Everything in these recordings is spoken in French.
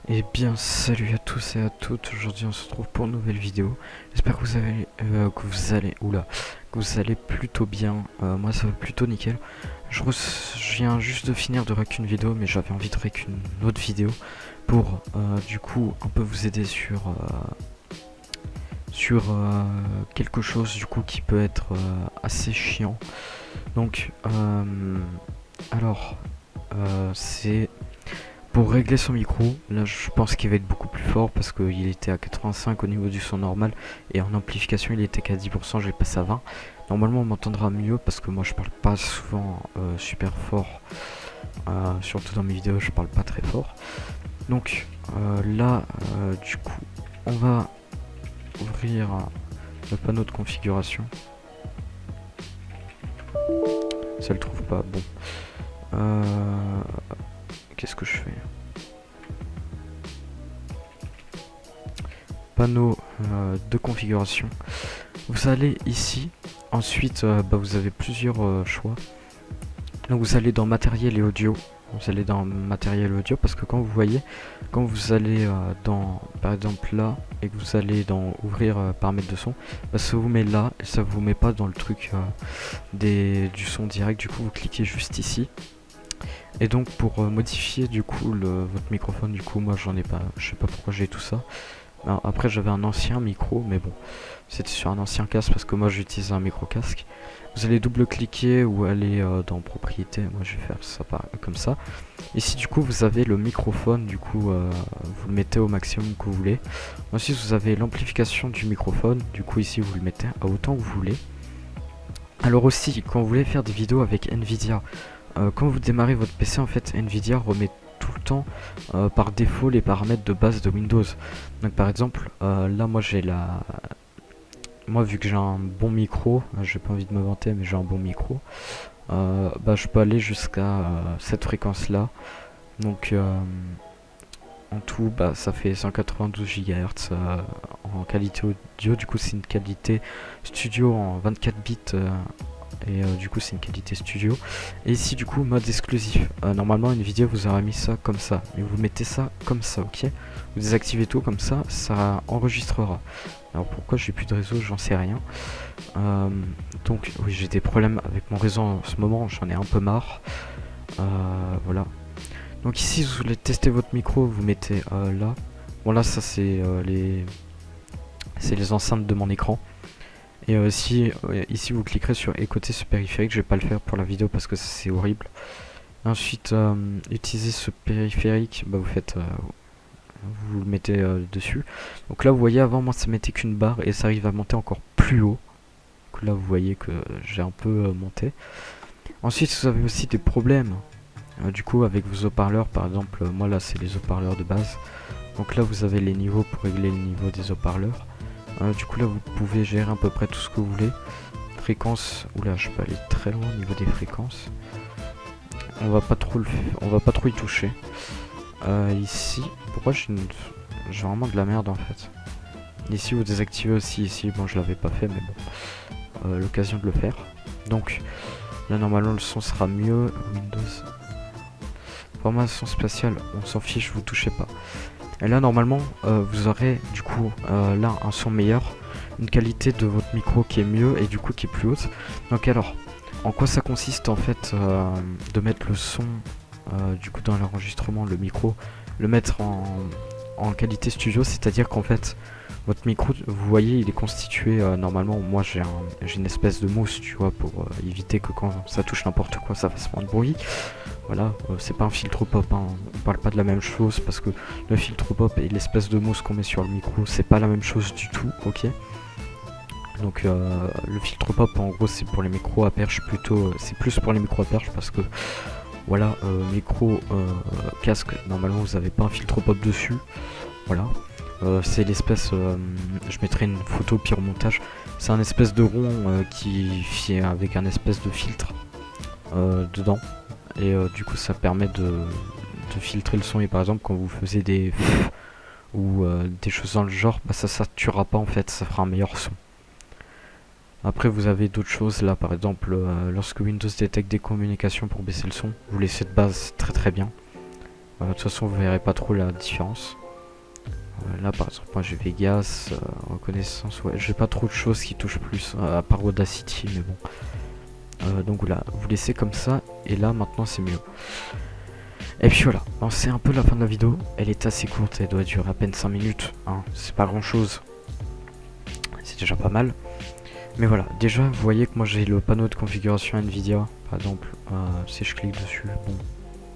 Et bien salut à tous et à toutes, aujourd'hui on se retrouve pour une nouvelle vidéo. J'espère que vous allez plutôt bien. Moi ça va plutôt nickel. Je viens juste de finir de rec une vidéo, mais j'avais envie de rec une autre vidéo pour du coup un peu vous aider sur quelque chose du coup qui peut être assez chiant. Donc alors c'est pour régler son micro. Là je pense qu'il va être beaucoup plus fort parce qu'il était à 85 au niveau du son normal et en amplification il était qu'à 10%, j'ai passé à 20. Normalement on m'entendra mieux parce que moi je parle pas souvent super fort, surtout dans mes vidéos je parle pas très fort. Donc là du coup on va ouvrir le panneau de configuration. Ça le trouve pas, bon. Qu'est-ce que je fais? Panneau de configuration. Vous allez ici. Ensuite, vous avez plusieurs choix. Donc vous allez dans matériel et audio. Vous allez dans matériel et audio parce que quand vous voyez, quand vous allez dans, par exemple là, et que vous allez dans ouvrir paramètres de son, ça vous met là et ça vous met pas dans le truc du son direct. Du coup, vous cliquez juste ici. Et donc pour modifier du coup votre microphone, du coup moi j'en ai pas, je sais pas pourquoi j'ai tout ça. Alors, après j'avais un ancien micro, mais bon, c'était sur un ancien casque parce que moi j'utilise un micro casque. Vous allez double cliquer ou aller dans propriété, moi je vais faire ça comme ça. Ici du coup vous avez le microphone, du coup vous le mettez au maximum que vous voulez. Ensuite vous avez l'amplification du microphone, du coup ici vous le mettez à autant que vous voulez. Alors aussi quand vous voulez faire des vidéos avec Nvidia, quand vous démarrez votre PC, en fait, Nvidia remet tout le temps par défaut les paramètres de base de Windows. Donc par exemple, là moi moi vu que j'ai un bon micro, j'ai pas envie de me vanter mais j'ai un bon micro, je peux aller jusqu'à cette fréquence là. Donc en tout ça fait 192 GHz en qualité audio, du coup c'est une qualité studio en 24 bits. Et du coup c'est une qualité studio. Et ici du coup mode exclusif, normalement une vidéo vous aura mis ça comme ça, mais vous mettez ça comme ça, ok. Vous désactivez tout comme ça, ça enregistrera. Alors pourquoi j'ai plus de réseau, j'en sais rien. Donc oui, j'ai des problèmes avec mon réseau en ce moment, j'en ai un peu marre. Voilà. Donc ici si vous voulez tester votre micro, vous mettez là. Bon là ça c'est les enceintes de mon écran. Et ici vous cliquerez sur écouter ce périphérique, je vais pas le faire pour la vidéo parce que c'est horrible. Ensuite utiliser ce périphérique, vous le mettez dessus. Donc là vous voyez avant moi ça mettait qu'une barre et ça arrive à monter encore plus haut. Donc là vous voyez que j'ai un peu monté. Ensuite vous avez aussi des problèmes du coup avec vos haut-parleurs, par exemple moi là c'est les haut-parleurs de base. Donc là vous avez les niveaux pour régler le niveau des haut-parleurs. Du coup là vous pouvez gérer à peu près tout ce que vous voulez. Fréquence, oula je peux aller très loin au niveau des fréquences. On va pas trop y toucher. Ici, pourquoi j'ai vraiment de la merde en fait. Ici vous désactivez aussi, ici bon je l'avais pas fait mais bon, l'occasion de le faire. Donc là normalement le son sera mieux. Windows, formation spatiale, on s'en fiche, vous touchez pas. Et là normalement vous aurez du coup là un son meilleur, une qualité de votre micro qui est mieux et du coup qui est plus haute. Donc alors en quoi ça consiste en fait de mettre le son du coup dans l'enregistrement, le micro, le mettre en qualité studio, c'est à dire qu'en fait votre micro, vous voyez, il est constitué normalement, moi j'ai une espèce de mousse, tu vois, pour éviter que quand ça touche n'importe quoi ça fasse moins de bruit. Voilà, c'est pas un filtre pop, hein. On parle pas de la même chose parce que le filtre pop et l'espèce de mousse qu'on met sur le micro, c'est pas la même chose du tout, ok. Donc le filtre pop en gros c'est pour les micros à perche plutôt, c'est plus pour les micros à perche parce que voilà, micro casque, normalement vous avez pas un filtre pop dessus, voilà. C'est l'espèce, je mettrai une photo pire au montage, c'est un espèce de rond qui fait avec un espèce de filtre dedans. Et du coup ça permet de filtrer le son et par exemple quand vous faisiez des ou des choses dans le genre, ça saturera pas en fait, ça fera un meilleur son. Après vous avez d'autres choses là, par exemple lorsque Windows détecte des communications pour baisser le son, vous laissez de base très très bien. De toute façon vous verrez pas trop la différence. Là par exemple moi j'ai Vegas, reconnaissance, ouais j'ai pas trop de choses qui touchent plus à part Audacity mais bon. Donc voilà, vous laissez comme ça et là maintenant c'est mieux. Et puis voilà, c'est un peu la fin de la vidéo, elle est assez courte, elle doit durer à peine 5 minutes, hein. C'est pas grand chose, c'est déjà pas mal. Mais voilà, déjà vous voyez que moi j'ai le panneau de configuration Nvidia, par exemple, si je clique dessus, bon,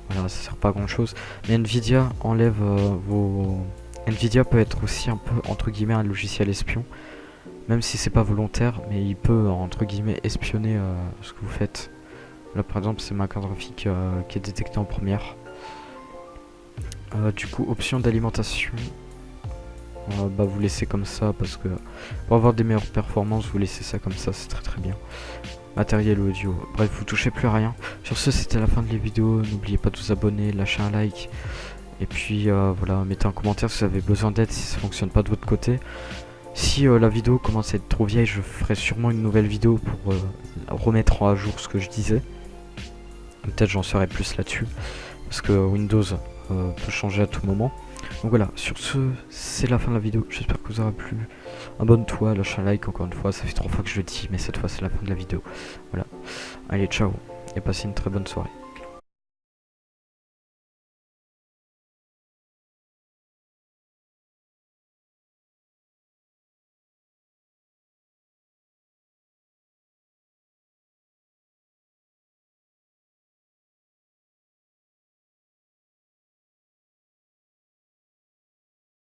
voilà, ça sert pas à grand chose. Mais Nvidia enlève vos... Nvidia peut être aussi un peu, entre guillemets, un logiciel espion, même si c'est pas volontaire, mais il peut, entre guillemets, espionner ce que vous faites. Là par exemple c'est ma carte graphique qui est détectée en première. Du coup, option d'alimentation, bah vous laissez comme ça parce que pour avoir des meilleures performances vous laissez ça comme ça, c'est très bien. Matériel audio, bref vous touchez plus à rien. Sur ce c'était la fin de la vidéo, n'oubliez pas de vous abonner, lâcher un like et puis voilà, mettez un commentaire si vous avez besoin d'aide si ça fonctionne pas de votre côté. Si la vidéo commence à être trop vieille, je ferai sûrement une nouvelle vidéo pour remettre à jour ce que je disais. Peut-être j'en saurai plus là-dessus parce que Windows peut changer à tout moment. Donc voilà, sur ce, c'est la fin de la vidéo. J'espère que vous aura plu. Abonne-toi, lâche un like encore une fois. Ça fait 3 fois que je le dis, mais cette fois c'est la fin de la vidéo. Voilà. Allez, ciao et passez une très bonne soirée.